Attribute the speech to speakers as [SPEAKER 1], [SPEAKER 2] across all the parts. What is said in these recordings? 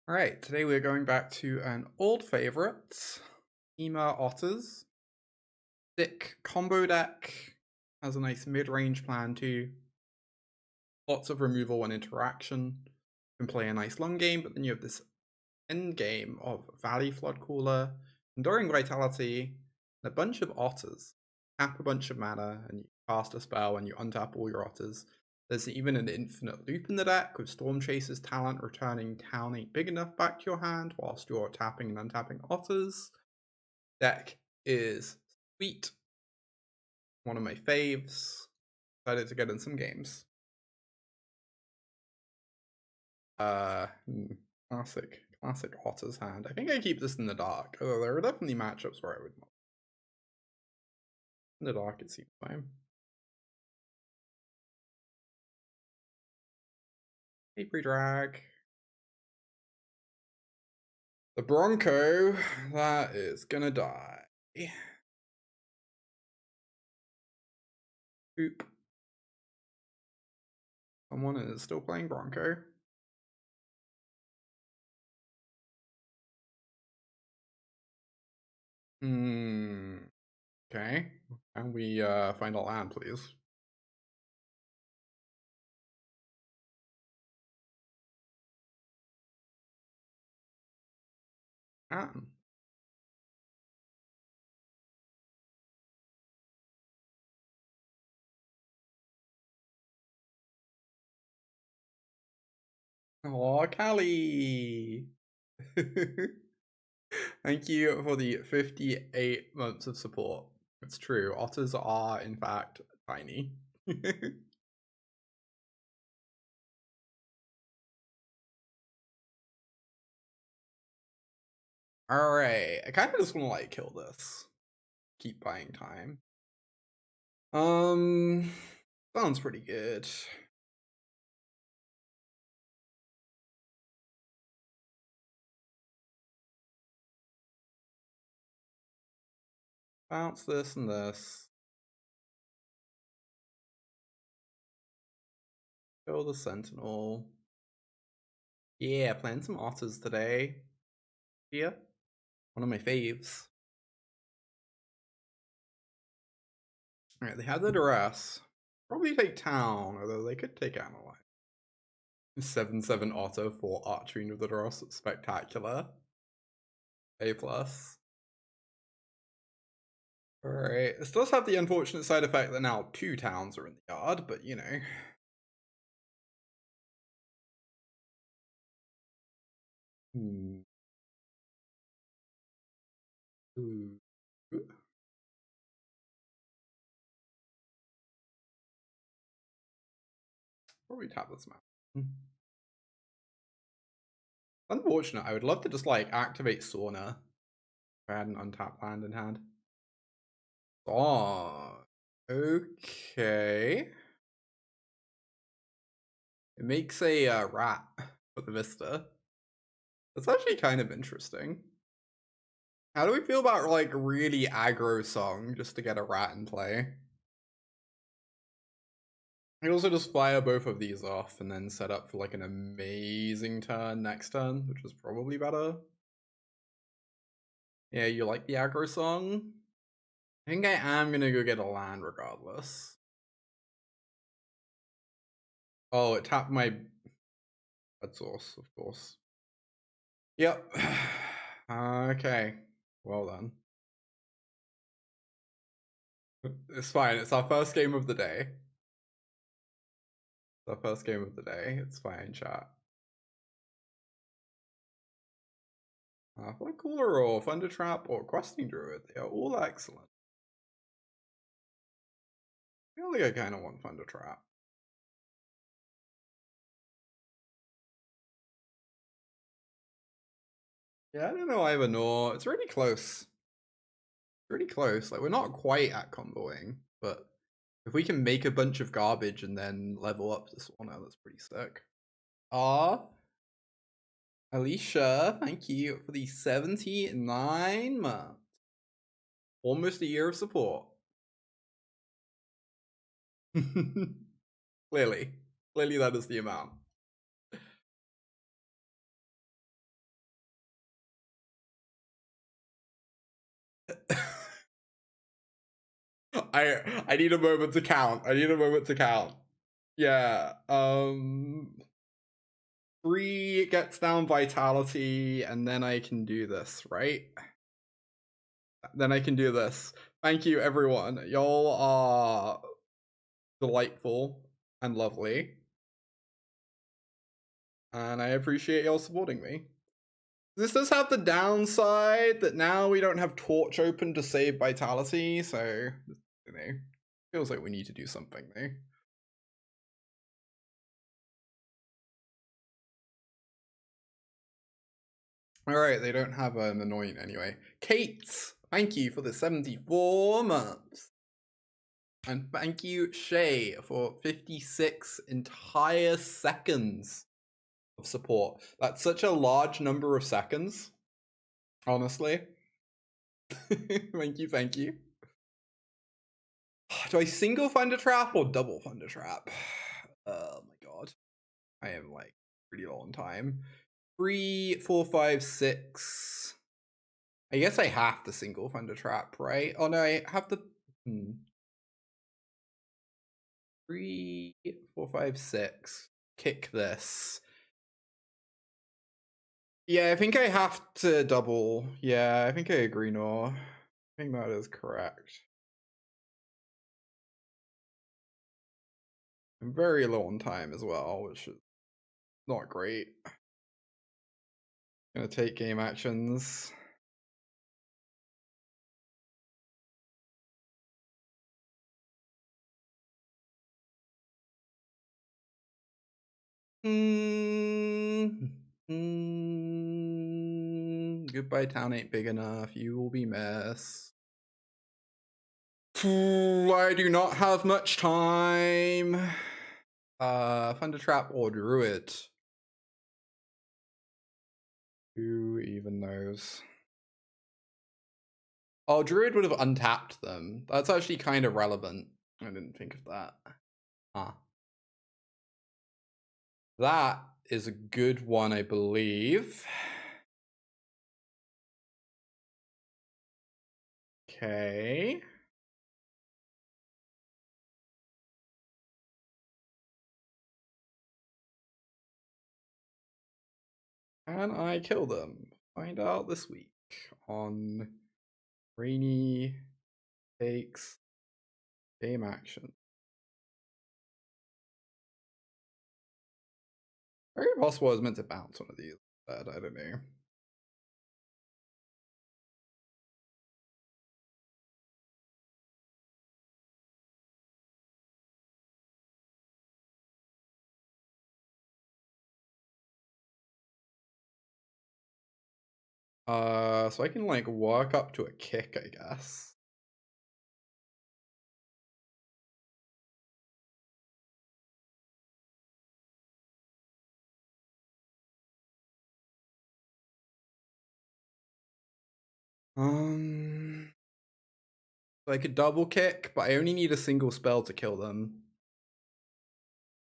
[SPEAKER 1] Alright, today we're going back to an old favorite, Temur Otters. THICC combo deck, has a nice mid-range plan too. Lots of removal and interaction. You can play a nice long game, but then you have this end game of Valley Floodcaller, Enduring Vitality, and a bunch of Otters. Tap a bunch of mana, and you cast a spell, and you untap all your Otters. There's even an infinite loop in the deck, with Stormchaser's talent returning Town Ain't Big Enough back to your hand, whilst you're tapping and untapping Otters. Deck is sweet. One of my faves. Excited to get in some games. Classic Otters hand. I think I keep this in the dark, although there are definitely matchups where I would not. In the dark, it seems fine. Paper drag. The Bronco, that is gonna die. Oop. Someone is still playing Bronco. Okay. Can we find a land, please? Oh, Callie! Thank you for the 58 months of support. It's true, otters are, in fact, tiny. Alright, I kind of just want to, like, kill this. Keep buying time. Sounds pretty good. Bounce this and this. Kill the Sentinel. Yeah, playing some Otters today. Here. One of my faves. Alright, they have the Duress. Probably take Town, although they could take Analyze. 7/7 Otto for Archery of the Duress. Spectacular. A+. Alright, this does have the unfortunate side effect that now 2 towns are in the yard, but you know. Ooh. Probably tap this map. Unfortunate, I would love to just like activate Sauna if I had an untapped land in hand. Oh, okay. It makes a rat for the Vista. That's actually kind of interesting. How do we feel about like really aggro song just to get a rat in play? I also just fire both of these off and then set up for like an amazing turn next turn, which is probably better. Yeah, you like the aggro song? I think I am gonna go get a land regardless. Oh, it tapped my red source, of course. Yep. Okay. Well done. It's fine. It's our first game of the day. It's our first game of the day. It's fine, chat. Floodcaller or Thundertrap or Questing Druid. They are all excellent. I feel like I kind of want Thundertrap. Yeah, I don't know either nor. It's really close. Really close. Like, we're not quite at comboing, but if we can make a bunch of garbage and then level up this one, that's pretty sick. Alicia, thank you for the 79 months. Almost a year of support. Clearly that is the amount. I need a moment to count. I need a moment to count. Yeah. 3 gets down vitality, and then I can do this, right? Then I can do this. Thank you, everyone. Y'all are delightful and lovely. And I appreciate y'all supporting me. This does have the downside that now we don't have Torch open to save vitality, so, you know, feels like we need to do something though. Alright, they don't have an anoint anyway. Kate, thank you for the 74 months. And thank you, Shay, for 56 entire seconds of support. That's such a large number of seconds, honestly. Thank you, thank you. Do I single Thundertrap or double Thundertrap? Oh my god. I am like pretty low on time. 3, 4, 5, 6. I guess I have to single Thundertrap, right? Oh no, I have to. 3, 4, 5, 6. Kick this. Yeah, I think I have to double. Yeah, I think I agree, Nor. I think that is correct. I'm very low on time as well, which is not great. Gonna take game actions. Goodbye town ain't big enough. You will be missed. I do not have much time. Thundertrap or Druid? Who even knows? Oh, Druid would have untapped them. That's actually kind of relevant. I didn't think of that. Ah. That is a good one, I believe. Okay. Can I kill them? Find out this week on Rainy Takes Game Action. Very possible I was meant to bounce one of these, but I don't know. So I can like work up to a kick, I guess. So I could double kick, but I only need a single spell to kill them.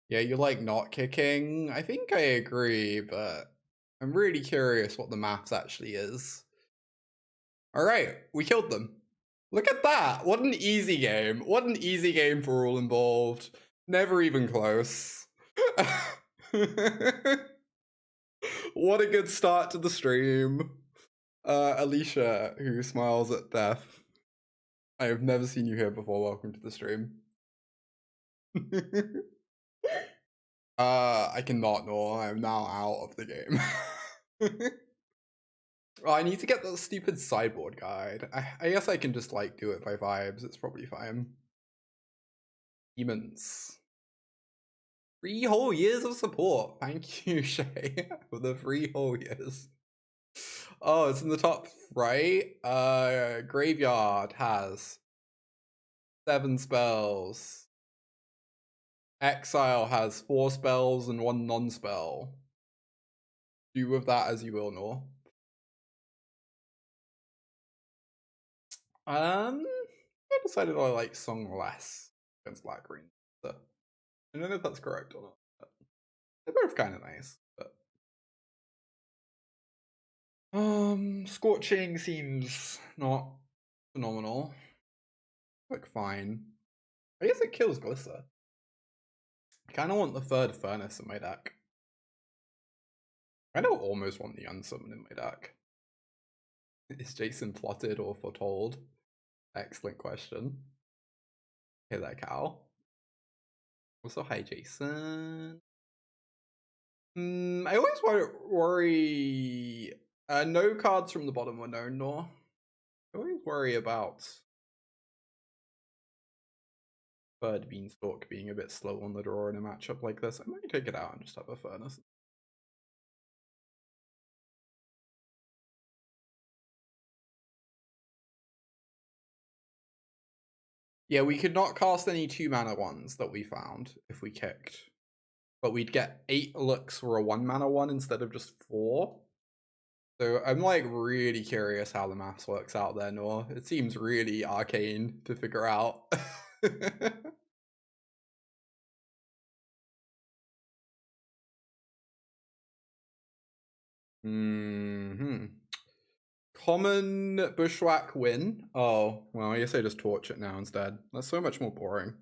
[SPEAKER 1] Yeah, you like not kicking? I think I agree, but I'm really curious what the maths actually is. Alright, we killed them. Look at that! What an easy game. What an easy game for all involved. Never even close. What a good start to the stream. Alicia, who smiles at death. I have never seen you here before. Welcome to the stream. I cannot know. I'm now out of the game. Oh, I need to get the stupid sideboard guide. I guess I can just like do it by vibes. It's probably fine. Demons. 3 whole years of support. Thank you, Shay, for the 3 whole years. Oh, it's in the top right. Graveyard has 7 spells. Exile has 4 spells and 1 non-spell. Do with that as you will, Nor. I decided I like Song less against Black Green. So I don't know if that's correct or not. But they're both kind of nice, but Scorching seems not phenomenal. Like, fine. I guess it kills Glisser. I kind of want the third Furnace in my deck. I don't almost want the Unsummon in my deck. Is Jason plotted or foretold? Excellent question. Hey there, Cal. Also, hi, Jason. I always worry. No cards from the bottom were known, nor. I always worry about third Beanstalk being a bit slow on the draw in a matchup like this. I might take it out and just have a Furnace. Yeah, we could not cast any 2-mana ones that we found if we kicked. But we'd get 8 looks for a 1-mana one instead of just 4. So I'm like really curious how the maths works out there, Nor. It seems really arcane to figure out. Common Bushwhack win. Oh, well, I guess I just torch it now instead. That's so much more boring.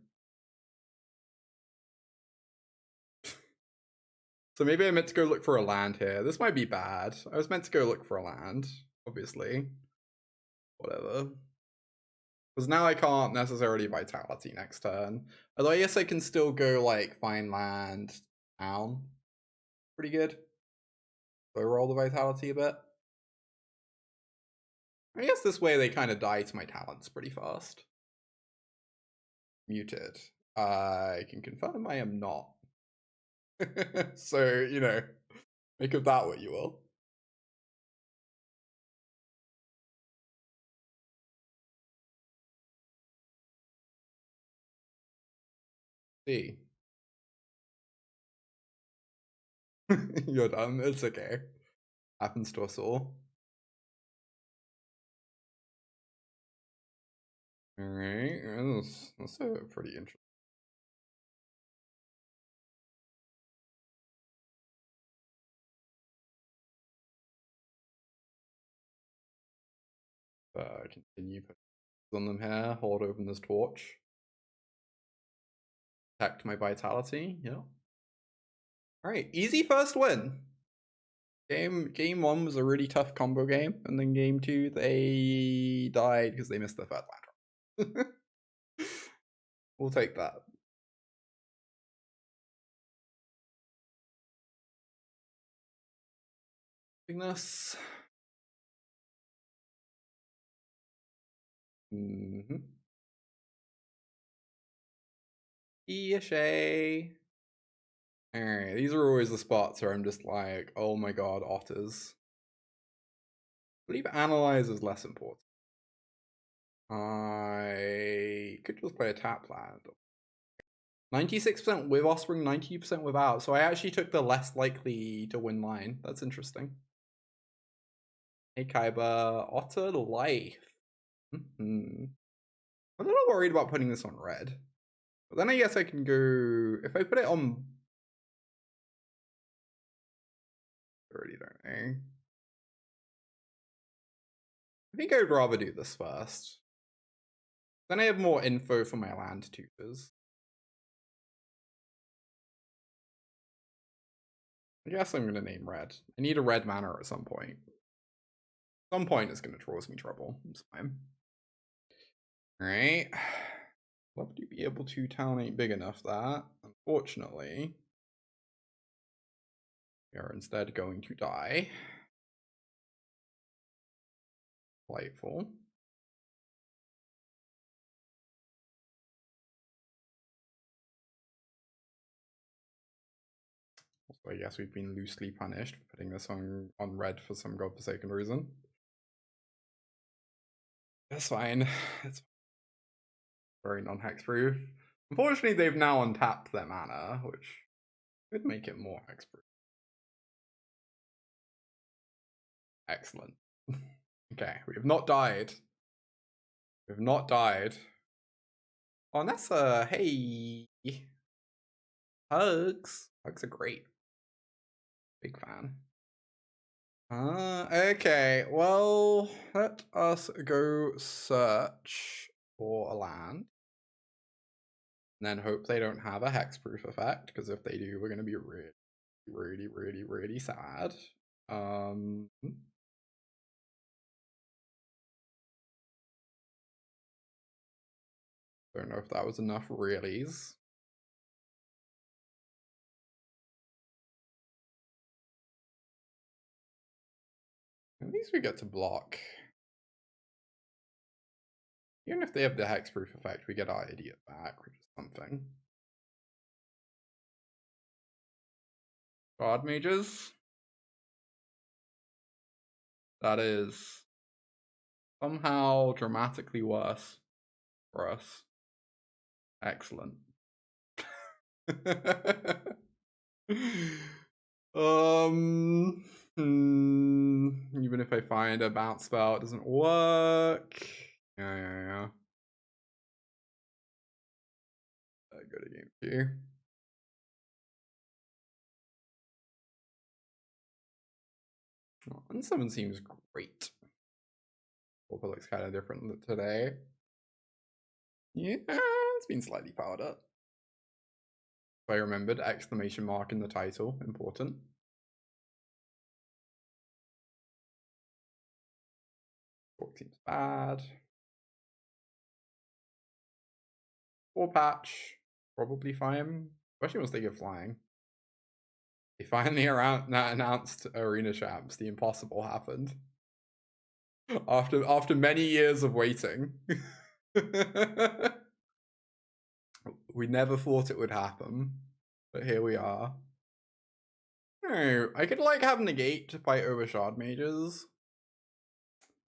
[SPEAKER 1] So maybe I meant to go look for a land here. This might be bad. I was meant to go look for a land, obviously. Whatever. Because now I can't necessarily Vitality next turn. Although I guess I can still go like find land down. Pretty good. So roll the Vitality a bit. I guess this way they kind of die to my talents pretty fast. Muted. I can confirm I am not. So, you know, make of that what you will. See. You're done. It's okay. Happens to us all. Alright, that's a pretty interesting. Continue putting on them here, hold open this torch. Protect my vitality, yeah. Alright, easy first win. Game 1 was a really tough combo game, and then game 2 they died because they missed the third land. We'll take that. This. Alright, these are always the spots where I'm just like, oh my god, Otters. I believe Analyze is less important. I could just play a tap land. 96% with Offspring, 90% without. So I actually took the less likely to win line. That's interesting. Hey Kaiba, Otter life. I'm a little worried about putting this on red. But then I guess I can go... If I put it on... I already don't know. I think I would rather do this first. Then I have more info for my land tutors. I guess I'm going to name red. I need a red mana at some point. At some point it's going to cause me trouble. It's fine. Alright. Love to be able to town ain't big enough that. Unfortunately, we are instead going to die. Delightful. Also, I guess we've been loosely punished for putting this on red for some godforsaken reason. That's fine. It's very non-hexproof. Unfortunately, they've now untapped their mana, which could make it more hexproof. Excellent. Okay, we have not died. We have not died. Oh, Nessa, hey. Hugs. Hugs are great. Big fan. Okay, well, let us go search for a land. And then hope they don't have a hexproof effect, because if they do, we're going to be really sad. Don't know if that was enough reallys. At least we get to block. Even if they have the hexproof effect, we get our idiot back, which is something. God mages. That is somehow dramatically worse for us. Excellent. Even if I find a bounce spell, it doesn't work. Yeah. Go to game 2. Oh, Unsummon seems great. Hope it looks kind of different today. Yeah, it's been slightly powered up. If I remembered, exclamation mark in the title, important. Talk seems bad. Pawpatch, probably fine, especially once they get flying. They finally announced Arena Champs. The impossible happened. After many years of waiting. We never thought it would happen, but here we are. Oh, I could like have Negate to fight over shard mages.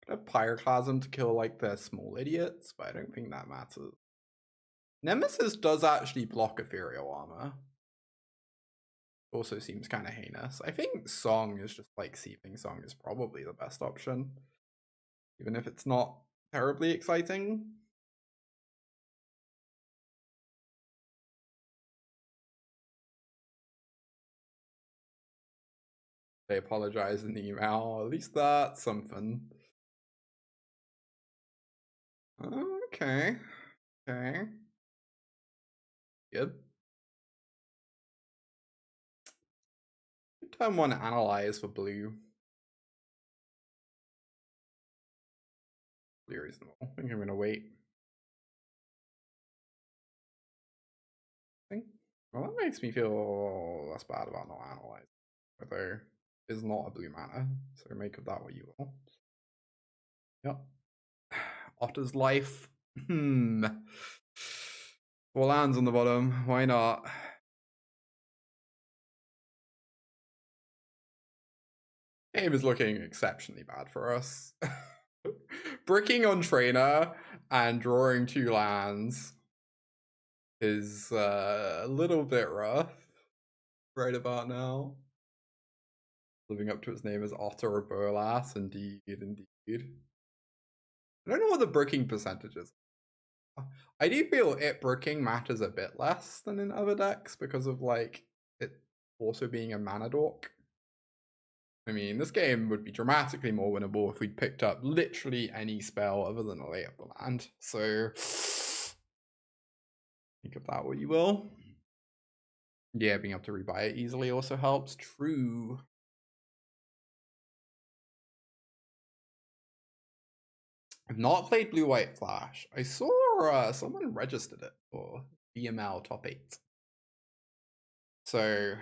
[SPEAKER 1] Could have Pyroclasm to kill like their small idiots, but I don't think that matters. Nemesis does actually block ethereal armor. Also seems kind of heinous. I think Song is just like Seeping Song is probably the best option, even if it's not terribly exciting. They apologize in the email. At least that's something. Okay. Good. Turn 1 Analyze for blue. Pretty reasonable. I think I'm gonna wait. Well, that makes me feel less bad about not Analyze. Although it is not a blue mana, so make of that what you will. Yep. Otter's life. 4 lands on the bottom. Why not? Game is looking exceptionally bad for us. Bricking on Trainer and drawing 2 lands is a little bit rough right about now. Living up to its name as Otter or Burlas, indeed. I don't know what the bricking percentage is. I do feel it bricking matters a bit less than in other decks because of like it also being a mana dork. I mean, this game would be dramatically more winnable if we'd picked up literally any spell other than a Lay of the Land. So think of that what you will. Yeah, being able to rebuy it easily also helps. True. I've not played Blue White Flash. I saw someone registered it for VML top 8. So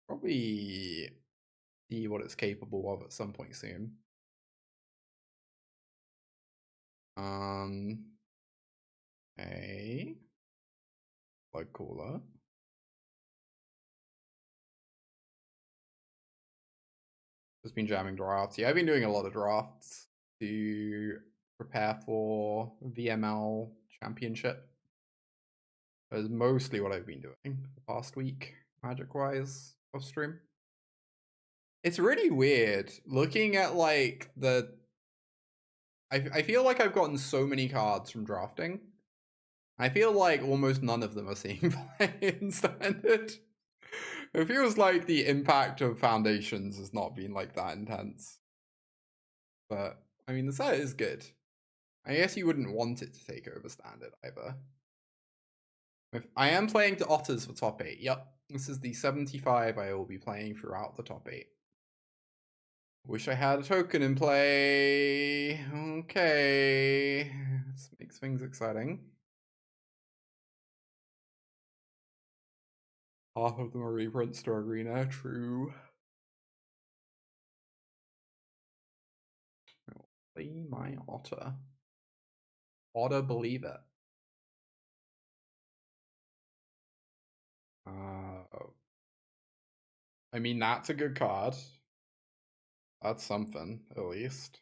[SPEAKER 1] probably see what it's capable of at some point soon. A Blood Cooler. Just been jamming drafts. Yeah, I've been doing a lot of drafts to prepare for VML Championship. That's mostly what I've been doing the past week, Magic-wise, off stream. It's really weird looking at like the. I feel like I've gotten so many cards from drafting. I feel like almost none of them are seeing play in standard. It feels like the impact of Foundations has not been like that intense. But, I mean, the set is good. I guess you wouldn't want it to take over Standard either. I am playing to Otters for top 8. Yep, this is the 75 I will be playing throughout the top 8. Wish I had a token in play. Okay, this makes things exciting. Half of them are reprints to Arena, true. I'll play my Otter. Otter, believe it. I mean, that's a good card. That's something, at least.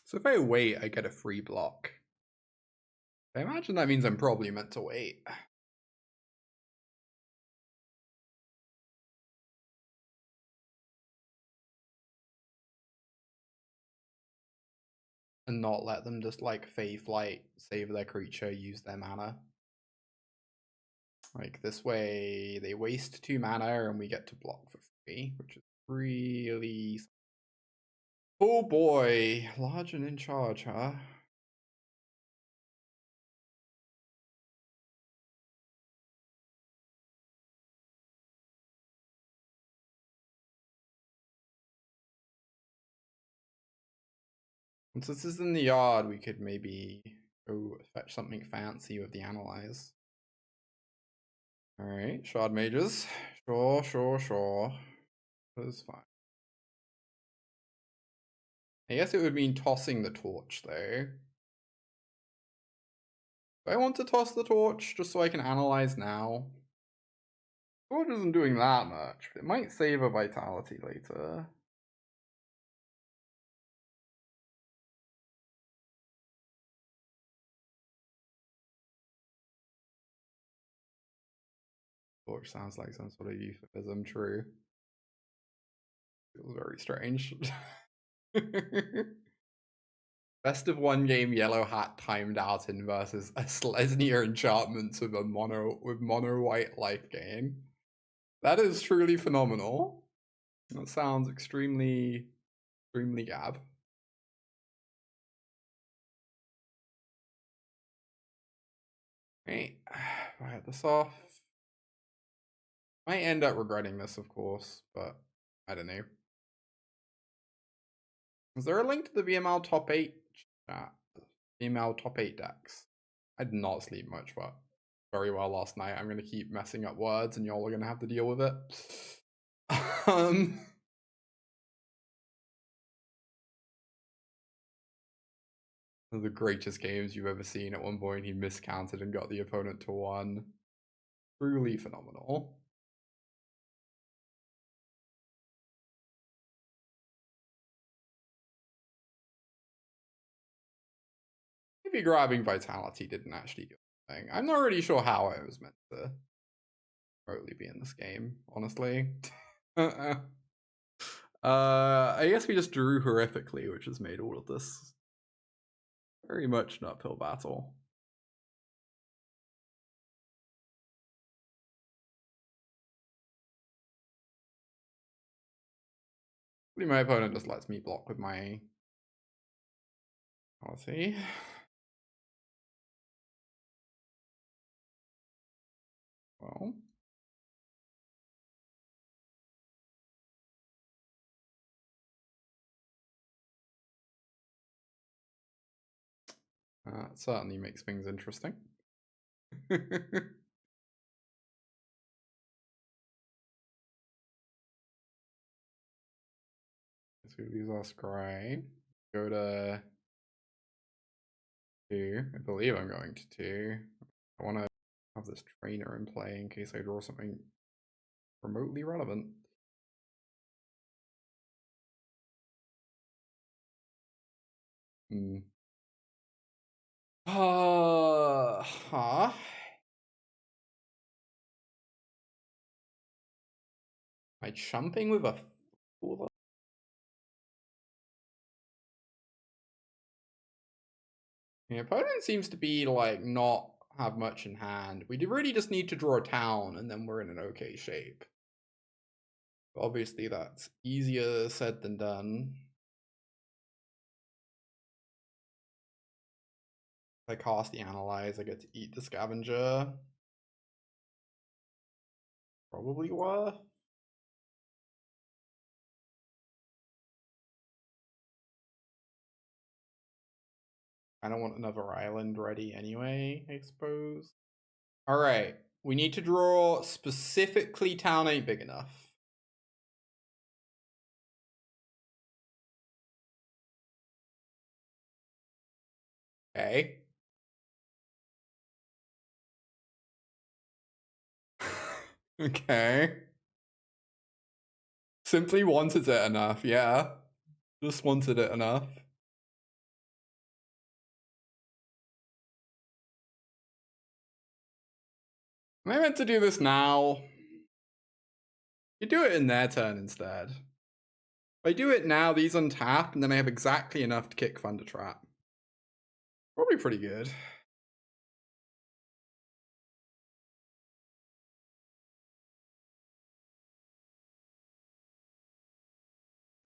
[SPEAKER 1] So if I wait, I get a free block. I imagine that means I'm probably meant to wait. And not let them just like Fey Flight, save their creature, use their mana. Like this way, they waste 2 mana and we get to block for free, which is really... Oh boy, large and in charge, huh? Since this is in the yard, we could maybe go fetch something fancy with the Analyze. Alright, Shard Mages. Sure. That's fine. I guess it would mean tossing the torch, though. Do I want to toss the torch just so I can analyze now? Torch isn't doing that much, but it might save a vitality later. Torch sounds like some sort of euphemism, true. Feels very strange. Best of 1 game Yellow Hat timed out in versus a Slesnia Enchantments with a mono white life gain. That is truly phenomenal. That sounds extremely gab. Right, fire this off. Might end up regretting this, of course, but I don't know. Is there a link to the VML top 8 chat? VML top 8 decks. I did not sleep much, but very well last night. I'm gonna keep messing up words, and y'all are gonna have to deal with it. One of the greatest games you've ever seen. At one point, he miscounted and got the opponent to 1. Truly phenomenal. Maybe grabbing Vitality didn't actually do anything. I'm not really sure how I was meant to remotely be in this game, honestly. I guess we just drew horrifically, which has made all of this very much an uphill battle. My opponent just lets me block with my policy. Well, that certainly makes things interesting. Let's use our scry. Go to 2. I believe I'm going to 2. I want to have this trainer in play in case I draw something remotely relevant. Huh? Am I chumping with a fool? The opponent seems to be like not have much in hand. We really just need to draw a town, and then we're in an okay shape. Obviously, that's easier said than done. If I cast the Analyze, I get to eat the Scavenger. Probably worth. I don't want another island ready anyway, I suppose. Alright, we need to draw specifically town ain't big enough. Okay. Okay. Simply wanted it enough, yeah. Just wanted it enough. Am I meant to do this now? You do it in their turn instead. If I do it now, these untap, and then I have exactly enough to kick Thundertrap. Probably pretty good.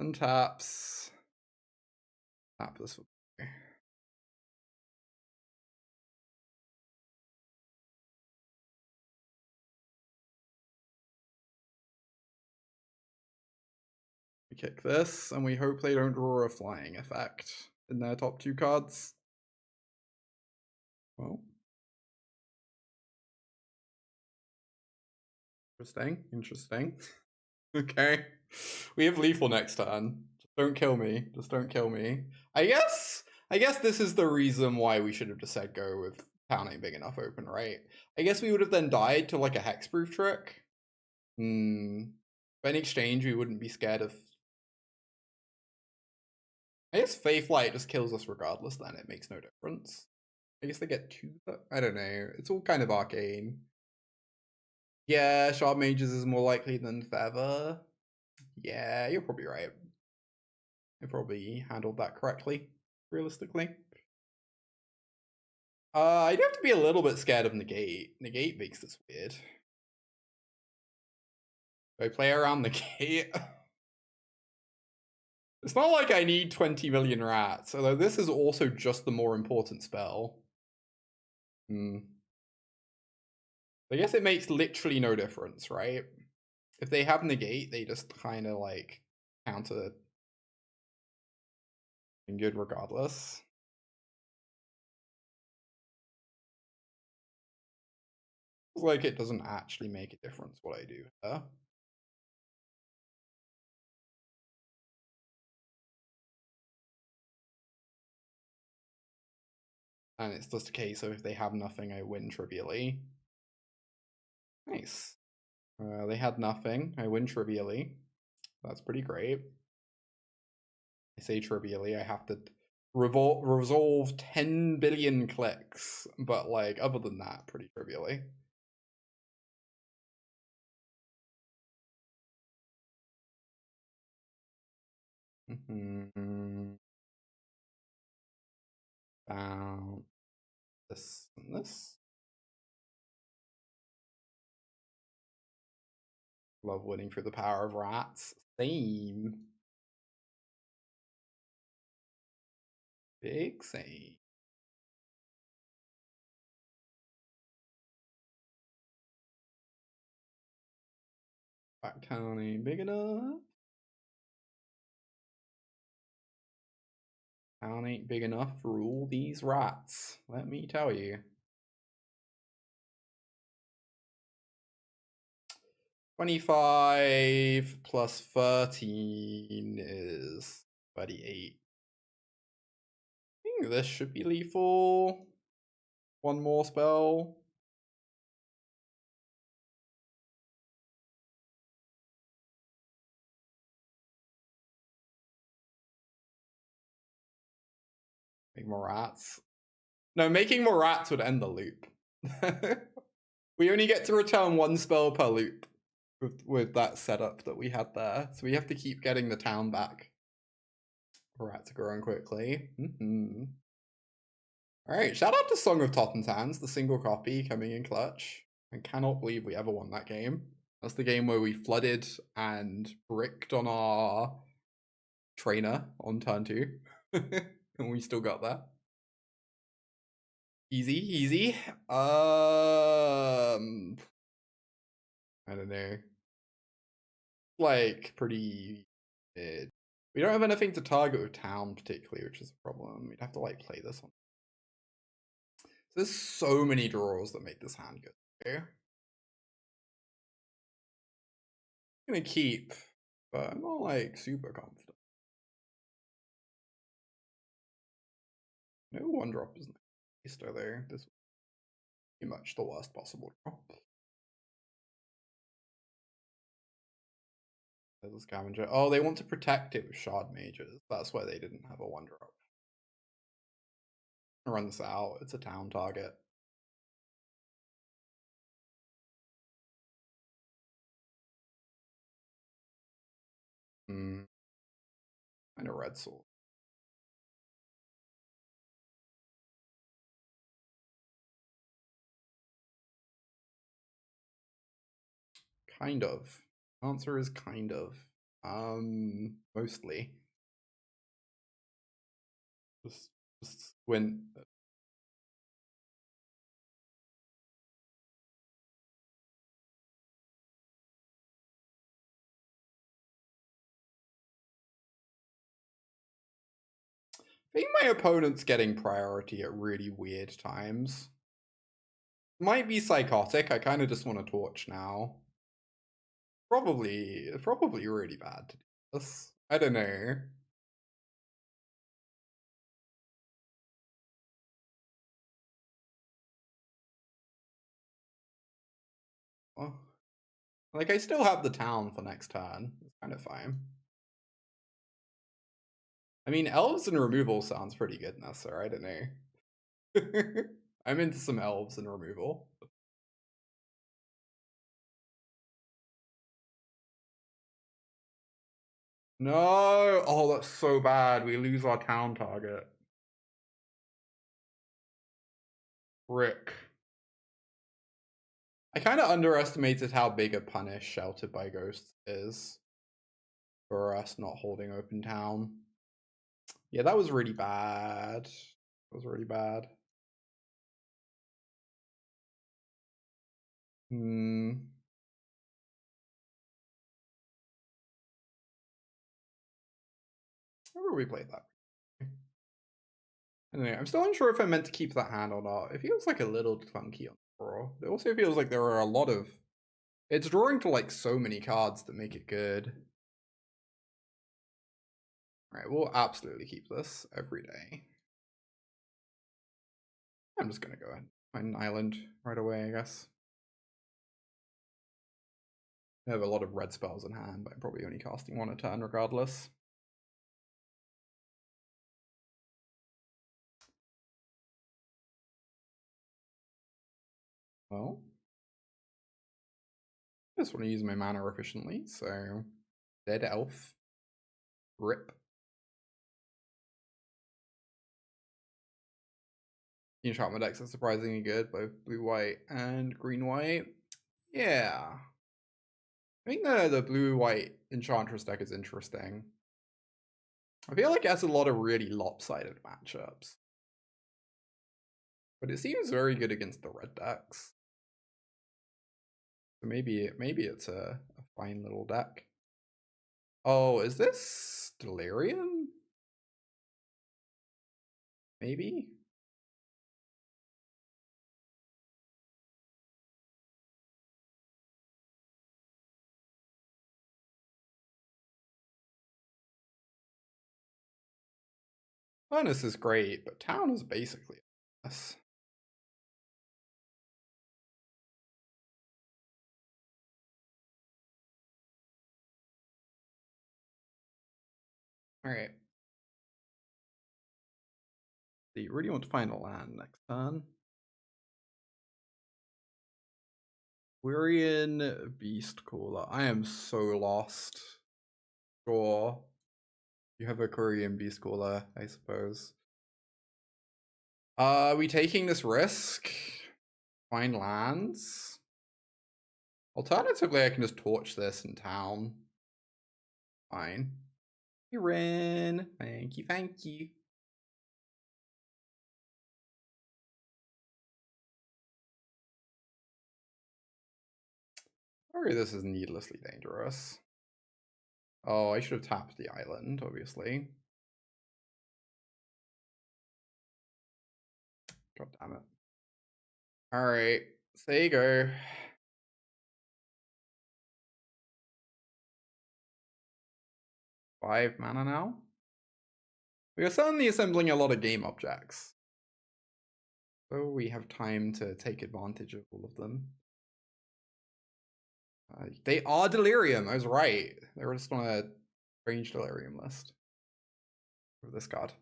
[SPEAKER 1] Untaps. Tap this for me. We kick this, and we hope they don't draw a flying effect in their top two cards. Well. Interesting. Okay. We have lethal next turn. Just don't kill me. Just don't kill me. I guess this is the reason why we should have just said go with town ain't big enough open, right? I guess we would have then died to like a hexproof trick. But in exchange, we wouldn't be scared of. I guess Faithlight just kills us regardless, then it makes no difference. I guess they get two. I don't know. It's all kind of arcane. Yeah, Sharp Mages is more likely than Feather. Yeah, you're probably right. I probably handled that correctly, realistically. I'd have to be a little bit scared of Negate. Negate makes this weird. Do I play around Negate? It's not like I need 20 million rats, although this is also just the more important spell. I guess it makes literally no difference, right? If they have Negate, they just kind of like counter and good regardless. It's like it doesn't actually make a difference what I do here. And it's just a case of if they have nothing, I win trivially. Nice. They had nothing. I win trivially. That's pretty great. I say trivially, I have to resolve 10 billion clicks, but like other than that, pretty trivially. Down this and this. Love winning through the power of rats. Same. Big same. Back town ain't big enough. Town ain't big enough for all these rats, let me tell you. 25 plus 13 is 38. I think this should be lethal. One more spell. Make more rats. No, making more rats would end the loop. We only get to return one spell per loop with that setup that we had there. So we have to keep getting the town back. Rats are growing quickly. Alright, shout out to Song of Totentanz, the single copy coming in clutch. I cannot believe we ever won that game. That's the game where we flooded and bricked on our trainer on turn 2. And we still got that. Easy, easy. I don't know. Like, pretty mid. We don't have anything to target with town particularly, which is a problem. We'd have to like play this one. So there's so many draws that make this hand good. Okay? I'm gonna keep, but I'm not like super confident. No 1-drop is nice there. This would be much the worst possible drop. There's a scavenger. Oh, they want to protect it with shard mages. That's why they didn't have a 1-drop. Run this out. It's a town target. And a red sword. Kind of. Answer is kind of. Mostly. Just win. I think my opponent's getting priority at really weird times. Might be psychotic. I kind of just want to torch now. Probably really bad to do this. I don't know. Oh. Like, I still have the town for next turn. It's kind of fine. I mean, elves and removal sounds pretty good, Nessa. I don't know. I'm into some elves and removal. No! Oh, that's so bad. We lose our town target. Rick. I kind of underestimated how big a punish Sheltered by Ghosts is for us not holding open town. Yeah, that was really bad. That was really bad. Remember we played that. Anyway, I'm still unsure if I meant to keep that hand or not. It feels like a little clunky on the draw. It also feels like there are a lot of... It's drawing to like so many cards that make it good. Alright, we'll absolutely keep this every day. I'm just gonna go ahead and find an island right away, I guess. I have a lot of red spells in hand, but I'm probably only casting one a turn regardless. Well, I just want to use my mana efficiently, so Dead Elf. Rip. The enchantment decks are surprisingly good, both blue-white and green-white. Yeah. I think the blue-white Enchantress deck is interesting. I feel like it has a lot of really lopsided matchups. But it seems very good against the red decks. So maybe it's a fine little deck. Oh, is this Delirium? Maybe? Furnace is great, but Town is basically a mess. Alright. So you really want to find a land next turn? Quirion Beastcaller. I am so lost. Sure. You have a Quirion Beastcaller, I suppose. Are we taking this risk? Find lands? Alternatively, I can just torch this in town. Fine. Hey, Rin. Thank you, thank you. Sorry, this is needlessly dangerous. Oh, I should have tapped the island, obviously. God damn it. Alright, so there you go. Five mana now. We are certainly assembling a lot of game objects. So we have time to take advantage of all of them. They are Delirium, I was right. They were just on a strange Delirium list. For this card.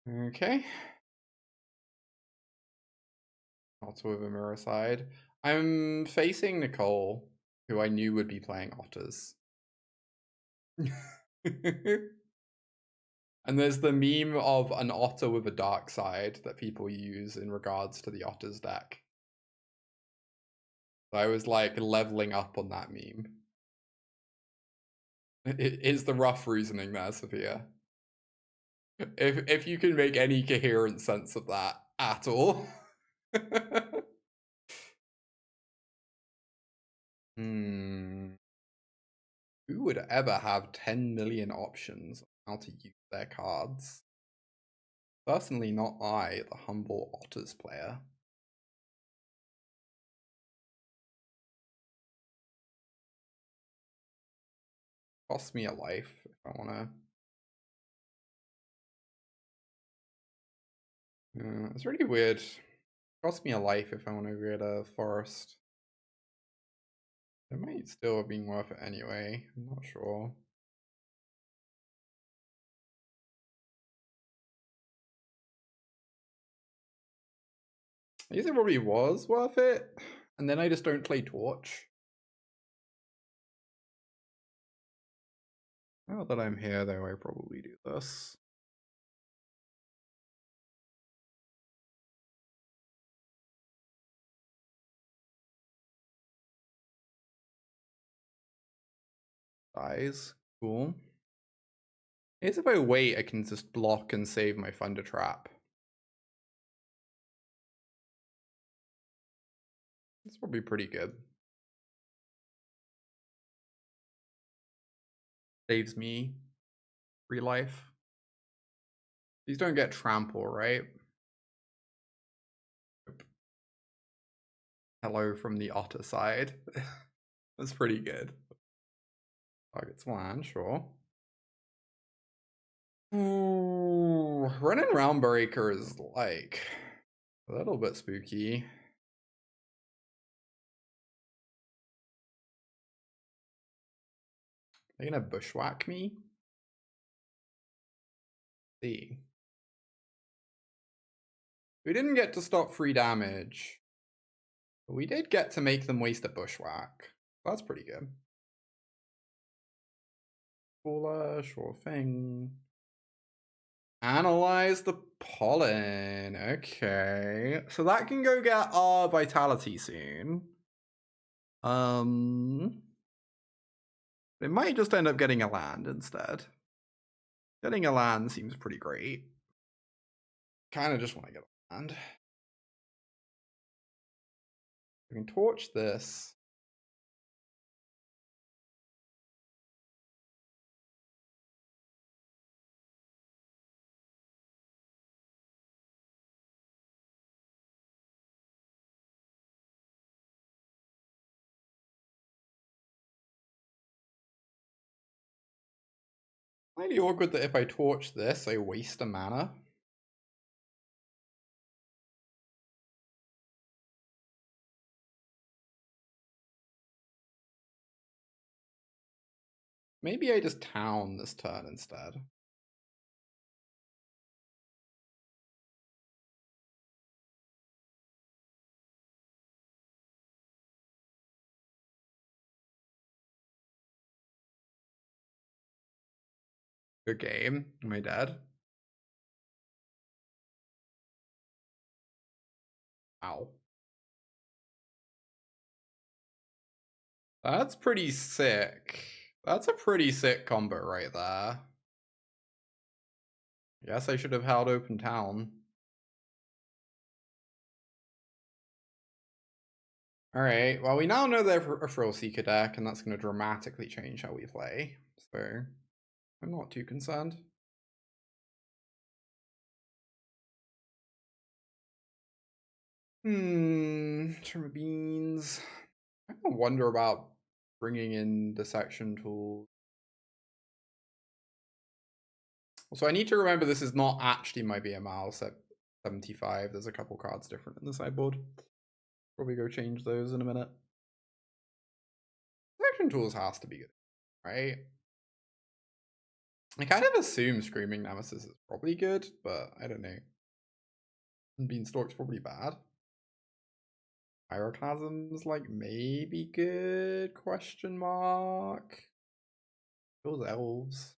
[SPEAKER 1] Okay. Also with a mirror side. I'm facing Nicole, who I knew would be playing Otters. And there's the meme of an otter with a dark side that people use in regards to the Otters deck. So I was like leveling up on that meme. It is the rough reasoning there, Sophia. If you can make any coherent sense of that at all. Who would ever have 10 million options on how to use their cards? Certainly not I, the humble Otters player. Cost me a life if I want to. It's really weird. Cost me a life if I want to get a forest. It might still have been worth it anyway. I'm not sure. I guess it probably was worth it. And then I just don't play Torch. Now that I'm here, though, I probably do this. Dies. Cool. I guess if I wait, I can just block and save my Thundertrap. That's probably pretty good. Saves me 3 life. These don't get trample, right? Hello from the Otter side. That's pretty good. Target's land, sure. Ooh, running Roundbreaker is like a little bit spooky. They're gonna Bushwhack me? See. We didn't get to stop free damage. But we did get to make them waste a Bushwhack. That's pretty good. Cooler, sure thing. Analyze the Pollen. Okay. So that can go get our Vitality soon. It might just end up getting a land instead. Getting a land seems pretty great. Kind of just want to get a land. We can torch this. Mighty awkward that if I torch this, I waste a mana. Maybe I just town this turn instead. Good game. Am I dead? Ow. That's pretty sick. That's a pretty sick combo right there. Guess I should have held open town. Alright, well we now know they're a Thrill Seeker deck, and that's going to dramatically change how we play. So, I'm not too concerned. Trim of Beans. I kind of wonder about bringing in Dissection Tools. So I need to remember this is not actually my BML set 75. There's a couple cards different in the sideboard. Probably go change those in a minute. Dissection Tools has to be good, right? I kind of assume Screaming Nemesis is probably good, but I don't know. Beanstalk's probably bad. Pyroclasm's like maybe good, question mark. Those elves.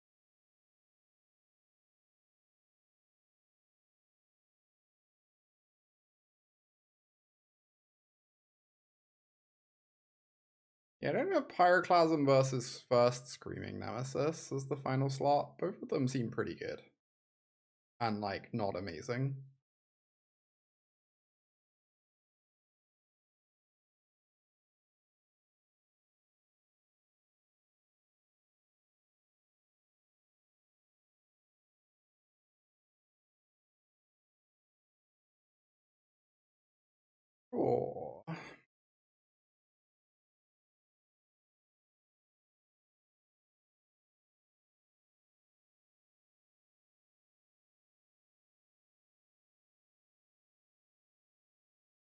[SPEAKER 1] Yeah, I don't know if Pyroclasm versus first Screaming Nemesis is the final slot. Both of them seem pretty good. And like not amazing. Oh.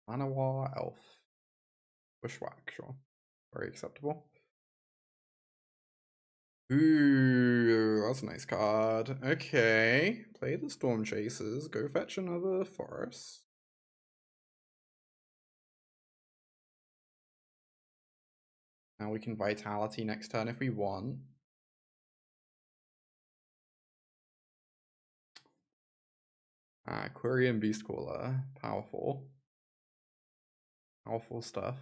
[SPEAKER 1] Manawa Elf. Bushwhack, sure. Very acceptable. Ooh, that's a nice card. Okay. Play the Stormchasers. Go fetch another forest. Now we can Vitality next turn if we want. Quirion Beastcaller. Powerful. Powerful stuff.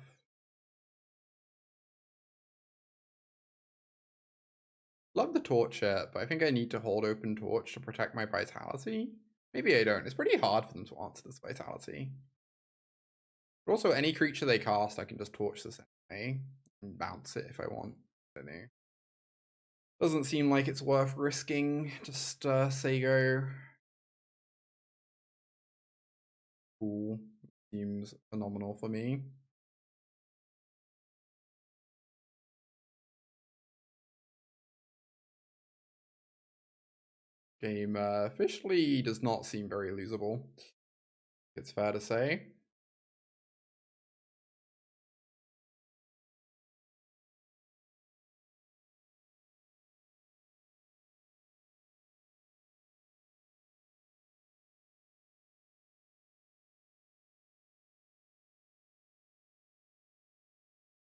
[SPEAKER 1] Love the torch hit, but I think I need to hold open torch to protect my vitality. Maybe I don't. It's pretty hard for them to answer this vitality. But also, any creature they cast, I can just torch this anyway and bounce it if I want. I don't know. Doesn't seem like it's worth risking. Just say go. Cool. Seems phenomenal for me. Game officially does not seem very losable. It's fair to say.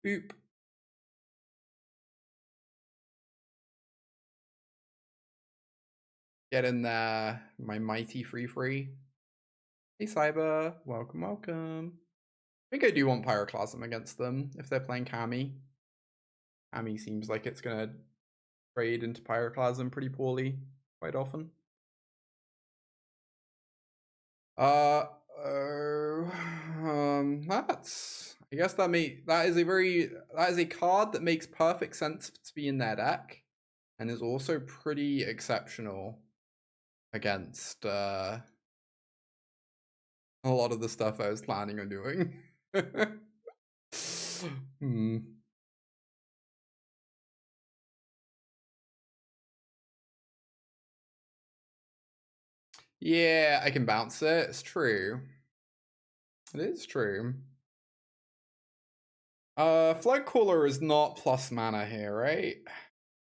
[SPEAKER 1] Boop. Get in there, my mighty free. Hey Cyber, welcome, welcome. I think I do want Pyroclasm against them if they're playing Kami. Kami seems like it's gonna trade into Pyroclasm pretty poorly quite often. That's I guess that is a card that makes perfect sense to be in their deck and is also pretty exceptional against a lot of the stuff I was planning on doing. Yeah, I can bounce it. It's true. It is true. Floodcaller is not plus mana here, right?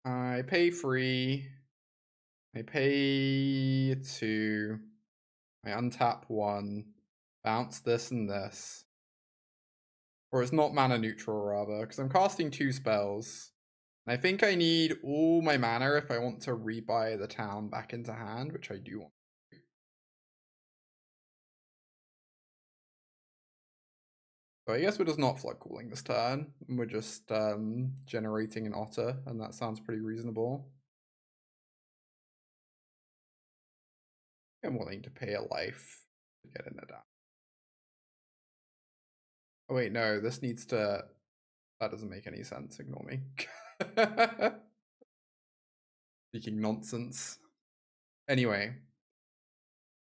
[SPEAKER 1] I pay 3. I pay 2. I untap 1. Bounce this and this. Or it's not mana neutral, rather, because I'm casting 2 spells. And I think I need all my mana if I want to rebuy the town back into hand, which I do want. So I guess we're just not flood cooling this turn. We're just generating an otter, and that sounds pretty reasonable. I'm willing to pay a life to get in a down. Oh wait, no, this needs to... That doesn't make any sense, ignore me. Speaking nonsense. Anyway.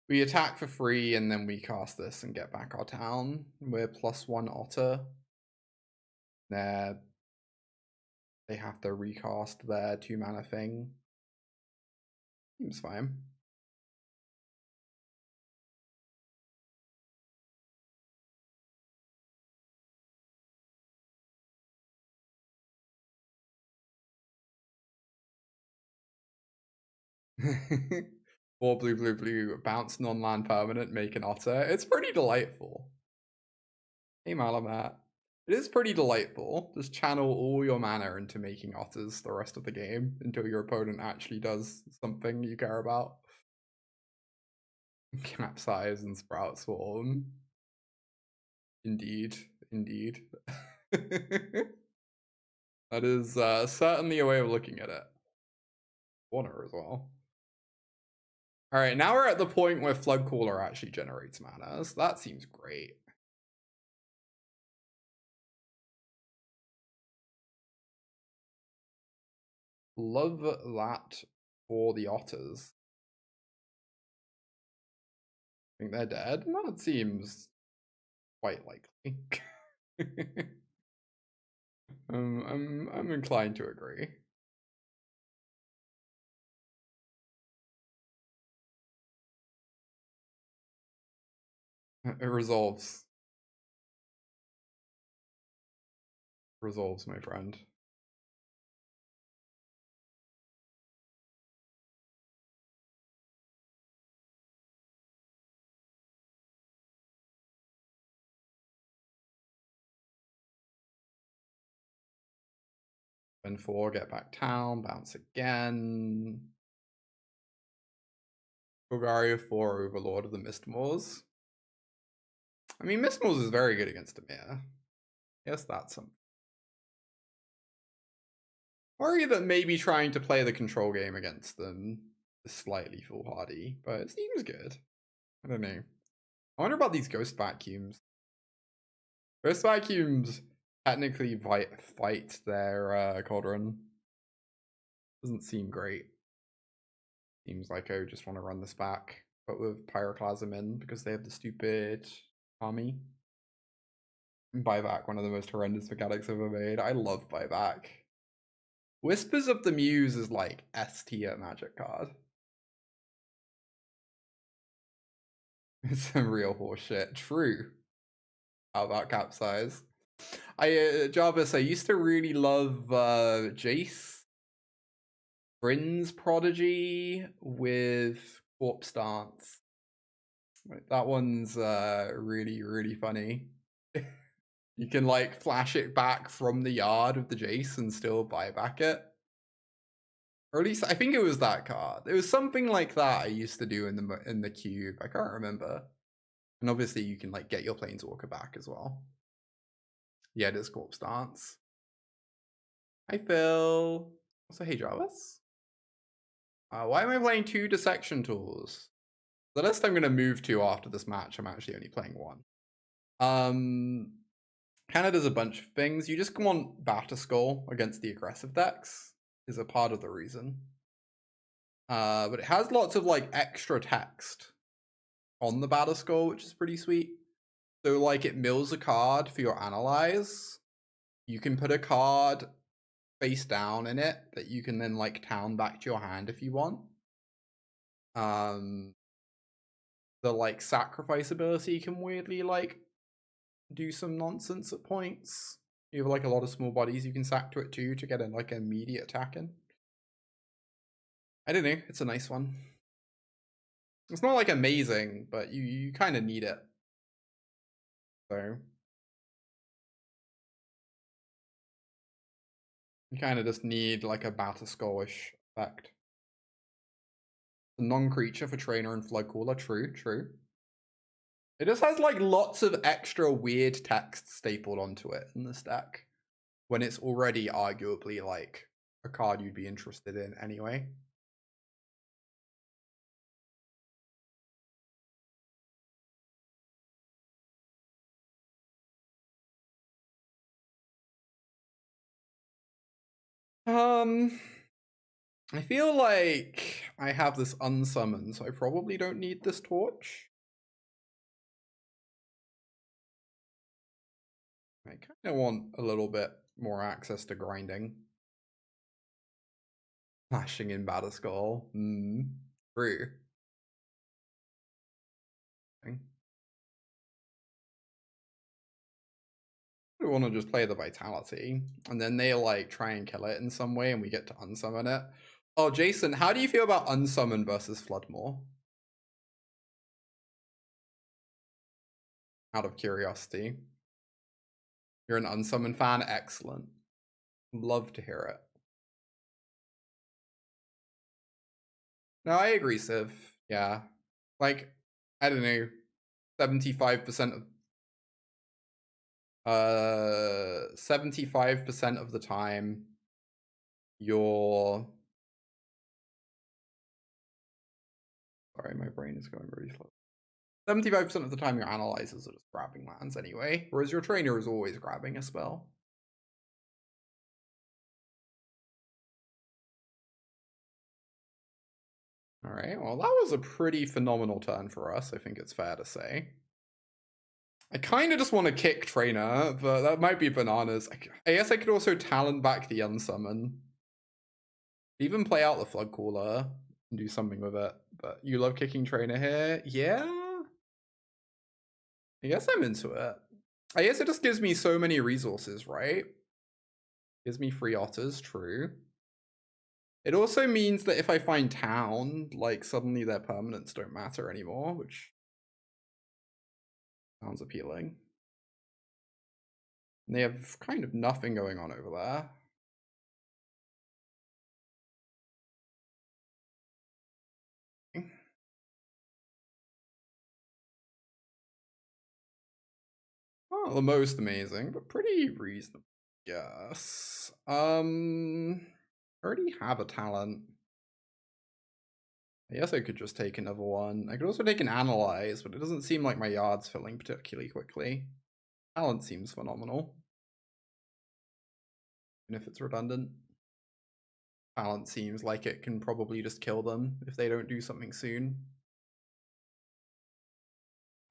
[SPEAKER 1] We attack for free and then we cast this and get back our town. We're +1 otter. They have to recast their 2-mana thing. Seems fine. Or blue, bounce non-land permanent, make an otter. It's pretty delightful. Hey Malamat. It is pretty delightful. Just channel all your mana into making otters the rest of the game until your opponent actually does something you care about. Capsize and Sprout Swarm. Indeed, indeed. That is certainly a way of looking at it. Warner as well. Alright, now we're at the point where Floodcaller actually generates mana, so that seems great. Love that for the Otters. I think they're dead. No, it seems quite likely. I'm inclined to agree. It resolves. Resolves, my friend. Spend 4, get back town, bounce again. Golgari 4, Overlord of the Mistmoors. I mean, Mistmoors is very good against Temur. Yes, that's something. Worry that maybe trying to play the control game against them is slightly foolhardy, but it seems good. I don't know. I wonder about these ghost vacuums. Ghost vacuums technically fight their Cauldron. Doesn't seem great. Seems like I just want to run this back, but with Pyroclasm in because they have the stupid army. Buyback, one of the most horrendous mechanics ever made. I love buyback. Whispers of the Muse is like S tier magic card. It's some real horseshit. True. How about Capsize? Jarvis, I used to really love Jace. Bryn's Prodigy with Corpse Dance. That one's really funny. You can like flash it back from the yard of the Jace and still buy back it. Or at least I think it was that card. It was something like that I used to do in the cube. I can't remember. And obviously you can like get your Planeswalker back as well. Yeah, it is Corpse Dance. Hi Phil. Also, hey Jarvis. Why am I playing 2 Dissection Tools? The list I'm going to move to after this match, I'm actually only playing 1. Canada's a bunch of things. You just want Batterskull against the aggressive decks is a part of the reason. But it has lots of like extra text on the Batterskull, which is pretty sweet. So like it mills a card for your Analyze. You can put a card face down in it that you can then like town back to your hand if you want. The like sacrifice ability can weirdly like do some nonsense at points. You have like a lot of small bodies you can sack to it too to get an like immediate attack in. I don't know, it's a nice one. It's not like amazing, but you kind of need it. So you kind of just need like a Batterskull-ish effect. A non-creature for Trainer and Floodcaller, true. It just has like lots of extra weird text stapled onto it in this deck, when it's already arguably like a card you'd be interested in anyway. I feel like I have this Unsummon, so I probably don't need this torch. I kind of want a little bit more access to grinding. Flashing in Batterskull. True. We want to just play the Vitality, and then they like try and kill it in some way, and we get to unsummon it. Oh, Jason, how do you feel about Unsummon versus Floodmoor? Out of curiosity. You're an Unsummon fan? Excellent. Love to hear it. No, I agree, Civ. Yeah. Like, I don't know, 75% of 75% of the time you're... Sorry, my brain is going really slow. 75% of the time your analyzers are just grabbing lands anyway, whereas your trainer is always grabbing a spell. Alright, well that was a pretty phenomenal turn for us, I think it's fair to say. I kind of just want to kick trainer, but that might be bananas. I guess I could also talent back the Unsummon. Even play out the Floodcaller and do something with it. But you love kicking trainer here? Yeah? I guess I'm into it. I guess it just gives me so many resources, right? Gives me free Otters, true. It also means that if I find town, like suddenly their permanents don't matter anymore, which sounds appealing. And they have kind of nothing going on over there. Not the most amazing, but pretty reasonable. Yes. I already have a talent. I guess I could just take another one. I could also take an Analyze, but it doesn't seem like my yard's filling particularly quickly. Talent seems phenomenal. And if it's redundant, talent seems like it can probably just kill them if they don't do something soon.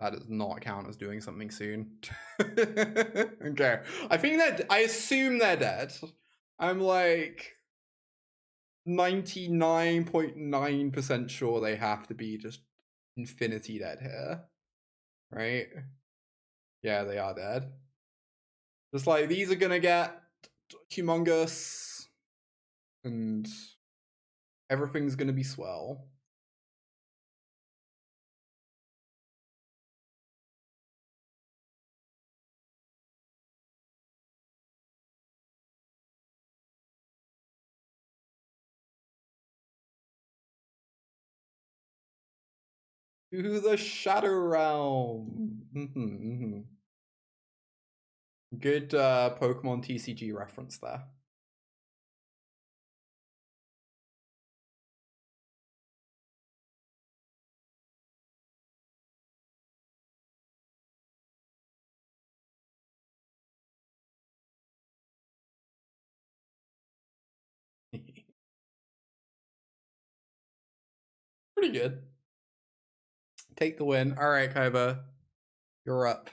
[SPEAKER 1] That does not count as doing something soon. Okay. I think that I assume they're dead. I'm like 99.9% sure they have to be just infinity dead here. Right? Yeah, they are dead. Just like these are gonna get humongous and everything's gonna be swell. To the Shadow Realm. Good Pokemon TCG reference there. Pretty good. Take the win. All right, Kaiba. You're up.